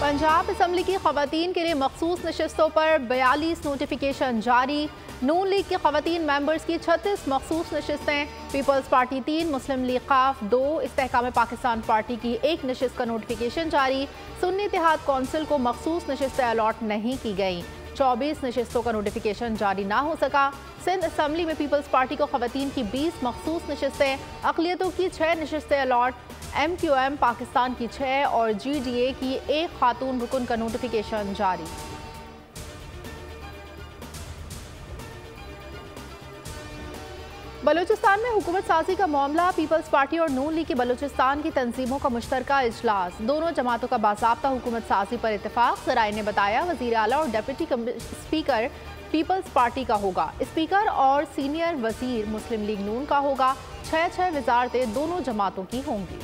Punjab assembly की खवातीन के लिए मखसूस नशस्तों पर 42 नोटिफिकेशन जारी। नून लीग की खवातीन मेंबर्स की 36 मखसूस नशस्तें, पीपल्स पार्टी 3, मुस्लिम लीग काफ 2, इस्तेहकाम पाकिस्तान पार्टी की 1 नशस्त का नोटिफिकेशन जारी। सुन्नी इत्तेहाद कौंसिल को मखसूस नशस्तें अलॉट नहीं की गई। 24 नशस्तों का नोटिफिकेशन जारी ना हो सका। सिंध असम्बली में पीपल्स पार्टी को खवातीन की 20 मखसूस नशस्तें, अक़लियतों की 6 नशस्तें अलॉट। MQM पाकिस्तान की 6 और GDA की 1 खातून रुकन का नोटिफिकेशन जारी। बलूचिस्तान में हुकूमत साजी का मामला, पीपल्स पार्टी और नून लीग की बलूचिस्तान की तंजीमों का मुश्तरका इजलास। दोनों जमातों का बाज़ाब्ता हुकूमत साजी पर इत्तेफाक। ज़राए ने बताया वज़ीर आला और डिप्टी स्पीकर पीपल्स पार्टी का होगा। स्पीकर और सीनियर वज़ीर मुस्लिम लीग नून का होगा। 6 वज़ारतें दोनों जमातों की होंगी।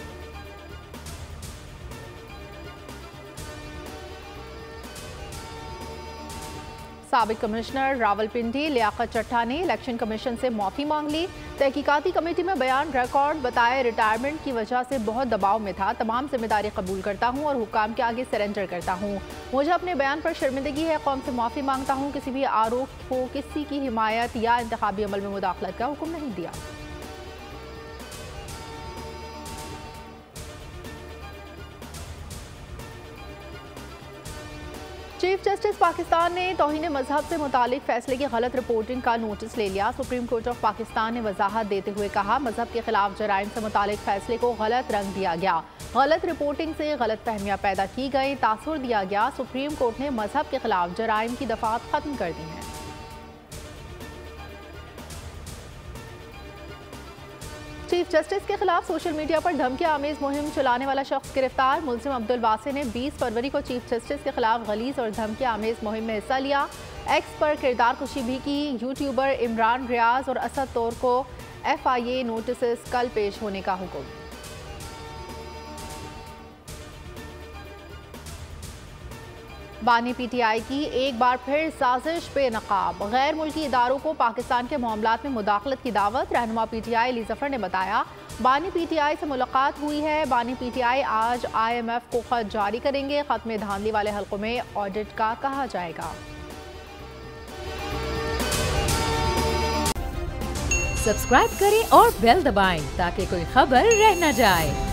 साबिक कमिश्नर रावलपिंडी लियाकत चट्टा ने इलेक्शन कमीशन से माफ़ी मांग ली। तहकीकाती कमेटी में बयान रिकॉर्ड, बताया रिटायरमेंट की वजह से बहुत दबाव में था, तमाम जिम्मेदारी कबूल करता हूँ और हुक्काम के आगे सरेंडर करता हूँ। मुझे अपने बयान पर शर्मिंदगी है, कौम से माफ़ी मांगता हूँ। किसी भी आरोप को किसी की हिमायत या इंतखाबी अमल में मुदाखलत का हुक्म नहीं दिया। चीफ जस्टिस पाकिस्तान ने तौहीन मजहब से मुतालिक फैसले की गलत रिपोर्टिंग का नोटिस ले लिया। सुप्रीम कोर्ट ऑफ पाकिस्तान ने वजाहत देते हुए कहा, मजहब के खिलाफ जराइम से मुतालिक फैसले को गलत रंग दिया गया। गलत रिपोर्टिंग से गलत फहमियाँ पैदा की गई, तासुर दिया गया। सुप्रीम कोर्ट ने मजहब के खिलाफ जराइम की दफात खत्म कर दी हैं। चीफ जस्टिस के खिलाफ सोशल मीडिया पर धमकी आमेज मुहिम चलाने वाला शख्स गिरफ्तार। मुल्जिम अब्दुल वासे ने 20 फरवरी को चीफ जस्टिस के खिलाफ गलीज और धमकी आमेज मुहिम में हिस्सा लिया। एक्स पर किरदार कुशी भी की। यूट्यूबर इमरान रियाज और असद तौर को FIA नोटिस कल पेश होने का हुक्म। बानी PTI की एक बार फिर साजिश पे नकाब, गैर मुल्की इदारों को पाकिस्तान के मामलात में मुदाखलत की दावत। रहनुमा PTI अली जफर ने बताया, बानी PTI से मुलाकात हुई है। बानी PTI आज IMF को खत जारी करेंगे। खत में धांधली वाले हल्कों में ऑडिट का कहा जाएगा। सब्सक्राइब करें और बेल दबाएं ताकि कोई खबर रह न जाए।